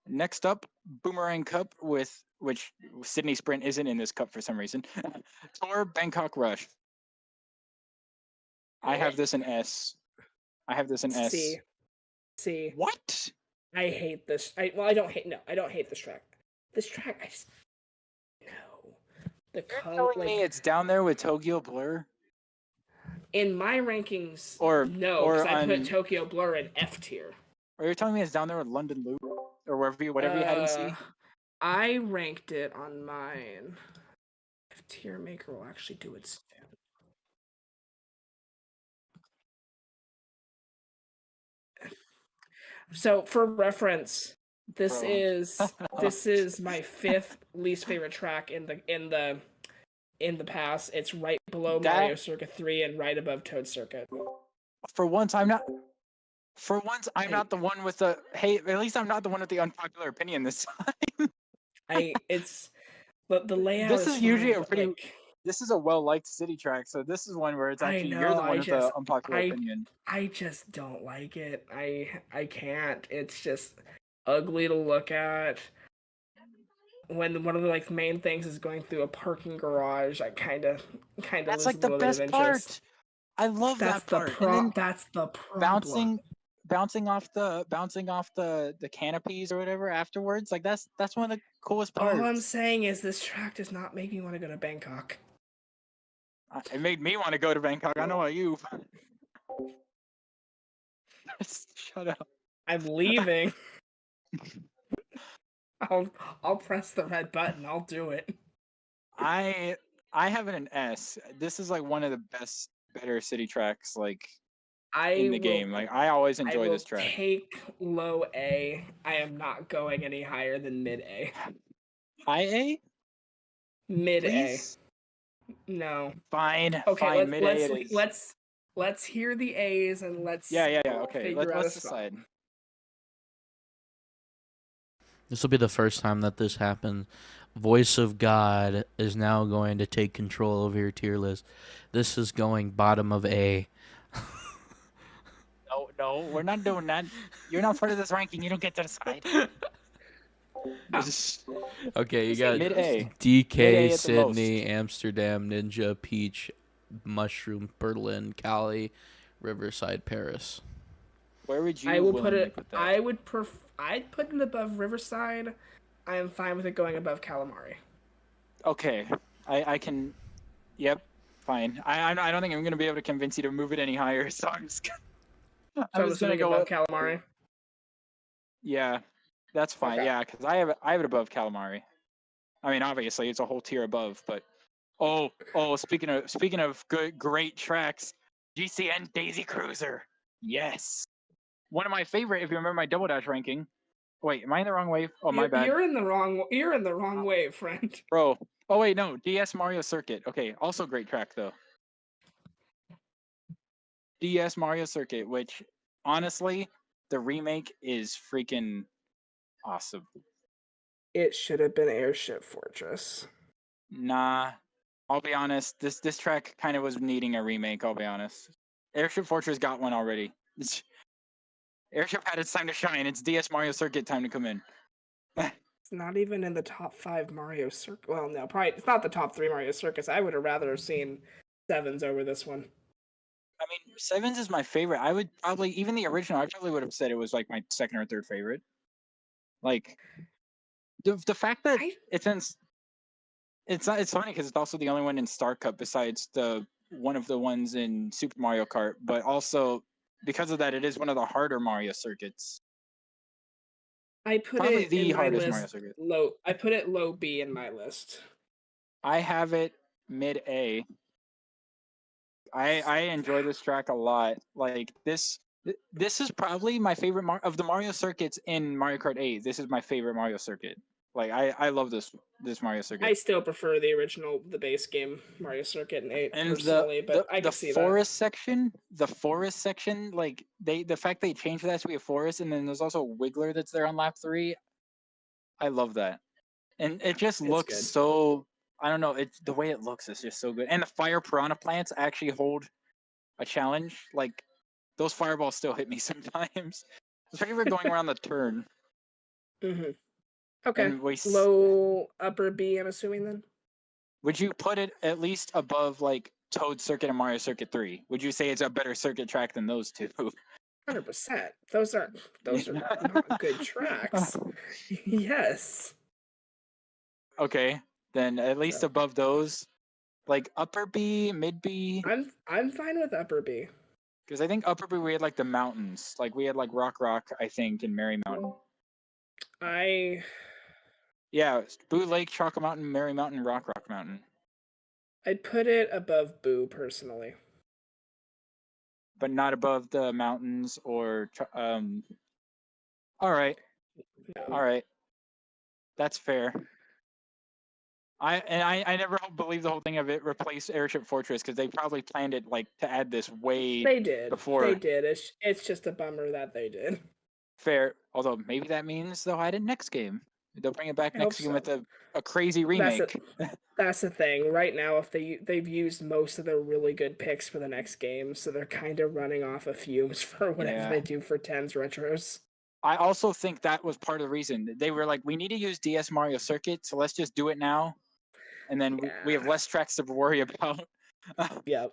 Next up, Boomerang Cup with which Sydney Sprint isn't in this cup for some reason. Tour Bangkok Rush. I Eh. have this in S. I have this in S. See. What? I hate this. I don't hate. No, I don't hate this track. This track, I just no. The You're color, telling me it's down there with Tokyo Blur? in my rankings, Or no, because or I put on Tokyo Blur in F tier. or you're telling me it's down there with London Loop or whatever you had in C? I ranked it on mine. F tier maker will actually do its. So for reference, this Bro. is my 5th least favorite track in the past. It's right below Mario That Circuit 3 and right above Toad Circuit. for once I'm not not the one with the hey, at least I'm not the one with the unpopular opinion this time. It's the layout This is is usually fine, a but pretty this is a well-liked city track, so this is one where it's I actually you're know, the one with the unpopular I opinion. I just don't like it. I can't. It's just ugly to look at. When one of the main things is going through a parking garage, I kind of That's lose a like the little bit of best interest. part. I love that part. And then That's the problem. bouncing bouncing off the canopies or whatever afterwards, like that's one of the coolest All I'm parts. saying is this track does not make me want to go to Bangkok. It made me want to go to Bangkok. I know about you. Shut up. I'm leaving. I'll press the red button. I'll do it. I I have it an S. This is like one of the better city tracks like in the game. Like I always I enjoy will this track. take low A. I am not going any higher than mid A. High A, Mid A. please. No. Fine, Okay, fine. Mid A it is. let's hear the A's and let's Yeah. Okay. figure out a Let's spot. decide. This will be the first time that this happened. Voice of God is now going to take control over your tier list. This is going bottom of A. No, we're not doing that. You're not part of this ranking. You don't get to decide. Okay, you got Mid A. DK, Mid A at the Sydney, most. Amsterdam, Ninja, Peach, Mushroom, Berlin, Cali, Riverside, Paris. Where would you I will put willingly it. put that? I'd put it above Riverside. I am fine with it going above Calamari. Okay, I can. Yep, fine. I don't think I'm gonna be able to convince you to move it any higher. So I'm just gonna. I'm just gonna go above Calamari. Yeah, that's fine. Okay. Yeah, because I have it above Calamari. I mean, obviously it's a whole tier above, but oh, speaking of great tracks, GCN Daisy Cruiser. Yes, one of my favorite. If you remember my Double Dash ranking. Wait, am I in the wrong wave? Oh, my bad. You're in the wrong wave, friend. Bro. Oh wait, no. DS Mario Circuit. Okay, also great track though. DS Mario Circuit, which honestly, the remake is freaking awesome. It should have been Airship Fortress. Nah, I'll be honest. This track kind of was needing a remake. I'll be honest. Airship Fortress got one already. Airship had its time to shine. It's DS Mario Circuit time to come in. It's not even in the top 5 Mario Circuit. Well, no, probably it's not the top 3 Mario Circuits. I would have rather seen Sevens over this one. I mean, Sevens is my favorite. I would probably even the original. I probably would have said it was like my second or third favorite. Like the fact that it's in. It's funny because it's also the only one in Star Cup besides the one of the ones in Super Mario Kart, but also because of that, it is one of the harder Mario circuits. I put Probably it the in my hardest Mario list circuit. low. I put it low B in my list. I have it mid A. I enjoy this track a lot. Like this is probably my favorite of the Mario circuits in Mario Kart 8. This is my favorite Mario circuit. Like I love this Mario circuit. I still prefer the original, the base game Mario Circuit in 8 And personally, but I can see the forest section, like the fact they changed that to be a forest, and then there's also a Wiggler that's there on lap 3. I love that, and it just looks so. I don't know. It's the way it looks is just so good, and the fire piranha plants actually hold a challenge. Like those fireballs still hit me sometimes, especially if we're going around the turn. Mm-hmm. Okay. And Low, upper B, I'm assuming then? would you put it at least above like Toad Circuit and Mario Circuit 3? Would you say it's a better circuit track than those two? 100%. Those are not good tracks. Yes. Okay, then at least So above those, like upper B, mid B. I'm fine with upper B. Because I think upper B we had like the mountains, like we had like Rock, I think, and Merry Mountain. Yeah, Boo Lake, Chocolate Mountain, Merry Mountain, Rock Mountain. I'd put it above Boo personally. But not above the mountains or all right. No. All right. That's fair. I never believed the whole thing of it replaced Airship Fortress because they probably planned it like to add this way before. They did. It's just a bummer that they did. Fair. Although maybe that means they'll add it next game. They'll bring it back next game with a crazy remake. That's the thing. Right now, if they've used most of their really good picks for the next game, so they're kind of running off of fumes for whatever they do for 10's retros. I also think that was part of the reason. They were like, we need to use DS Mario Circuit, so let's just do it now. And then we have less tracks to worry about. Yep.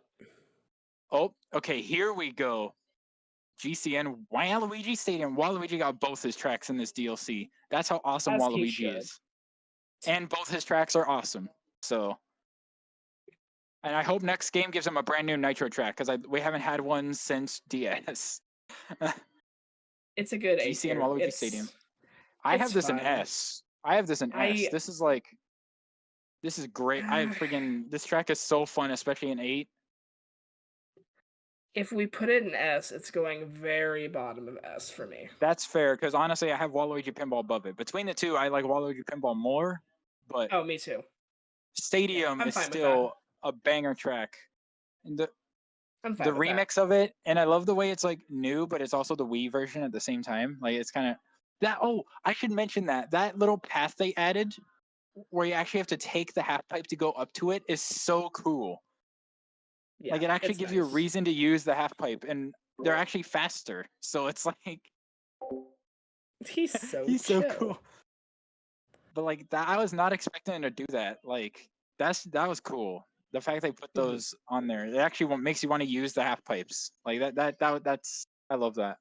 Oh, okay, here we go. GCN Waluigi Stadium. Waluigi got both his tracks in this DLC. That's how awesome Waluigi is. And both his tracks are awesome. So, and I hope next game gives him a brand new Nitro track because we haven't had one since DS. It's a good GCN Waluigi Stadium. I have this in S. I have this in S. This is like, this is great. This track is so fun, especially in 8. If we put it in S, it's going very bottom of S for me. That's fair, because honestly, I have Waluigi Pinball above it. Between the two, I like Waluigi Pinball more, but... Oh, me too. Stadium is still a banger track. And the remix of it, and I love the way it's like new, but it's also the Wii version at the same time. Like, it's kind of... I should mention that little path they added, where you actually have to take the half pipe to go up to it, is so cool. Yeah, like it actually gives you a reason to use the half pipe, and they're actually faster. So it's like he's so cool. But like that, I was not expecting him to do that. Like that was cool. The fact they put those on there, it actually makes you want to use the half pipes. Like that's I love that.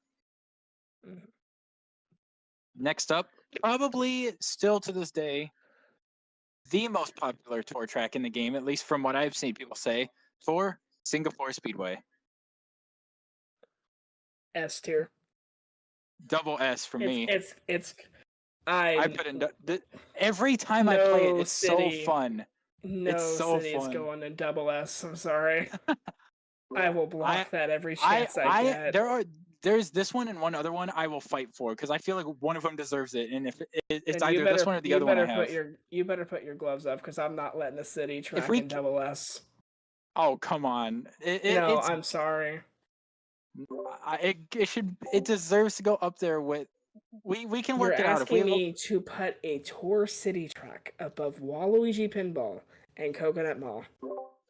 Next up, probably still to this day, the most popular tour track in the game, at least from what I've seen people say, for Singapore Speedway. S tier. Double S for me. I put in every time I play it, it's so fun. It's so city's fun. Going to double S. I'm sorry. I will block that every chance I get. There's this one and one other one I will fight for because I feel like one of them deserves it, and if it's either this one or the other one I have. You better put your gloves up because I'm not letting the city track in double S. Oh, come on. I'm sorry. It deserves to go up there with... We can work it out. You're asking me to put a Tour City track above Waluigi Pinball and Coconut Mall.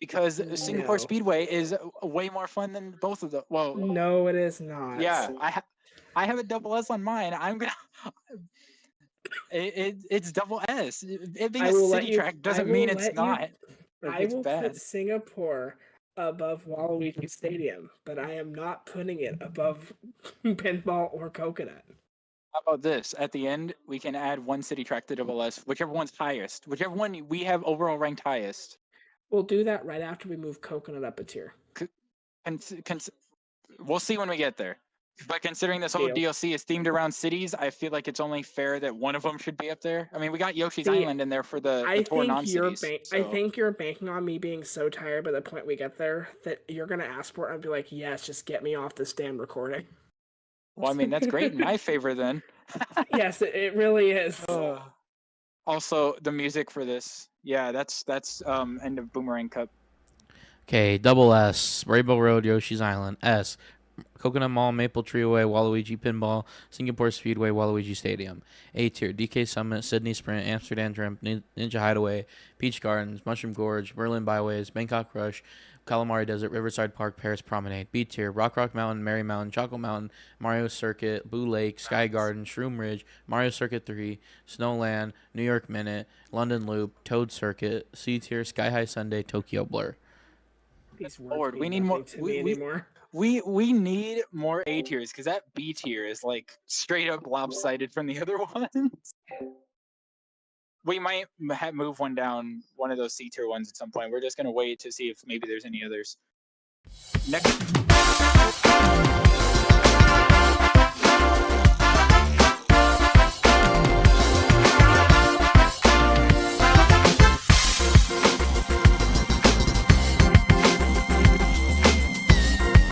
Because Singapore Speedway is way more fun than both of them. Well, no, it is not. Yeah, I have a double S on mine. I'm gonna... It's double S. It being a city track doesn't mean it's not. I will put Singapore above Waluigi Stadium, but I am not putting it above Pinball or Coconut. How about this? At the end, we can add one city track to double S, whichever one's highest. Whichever one we have overall ranked highest. We'll do that right after we move Coconut up a tier. We'll see when we get there. But considering this whole DLC is themed around cities, I feel like it's only fair that one of them should be up there. I mean, we got Yoshi's Island in there for the tour non-cities. I think you're banking on me being so tired by the point we get there that you're going to ask for it and be like, yes, just get me off this damn recording. Well, I mean, that's great in my favor then. Yes, it really is. Also, the music for this. Yeah, that's end of Boomerang Cup. Okay, double S, Rainbow Road, Yoshi's Island. S, Coconut Mall, Maple Treeway, Waluigi Pinball, Singapore Speedway, Waluigi Stadium. A tier, DK Summit, Sydney Sprint, Amsterdam Dream, Ninja Hideaway, Peach Gardens, Mushroom Gorge, Berlin Byways, Bangkok Rush, Calamari Desert, Riverside Park, Paris Promenade. B tier, Rock Mountain, Merry Mountain, Choco Mountain, Mario Circuit, Boo Lake, Sky Garden, Shroom Ridge, Mario Circuit 3, Snowland, New York Minute, London Loop, Toad Circuit. C tier, Sky High Sundae, Tokyo Blur. These words Lord, we mean need more. nothing to me anymore. We need more A tiers because that B tier is like straight up lopsided from the other ones. We might move one down, one of those C tier ones at some point. We're just gonna wait to see if maybe there's any others. Next.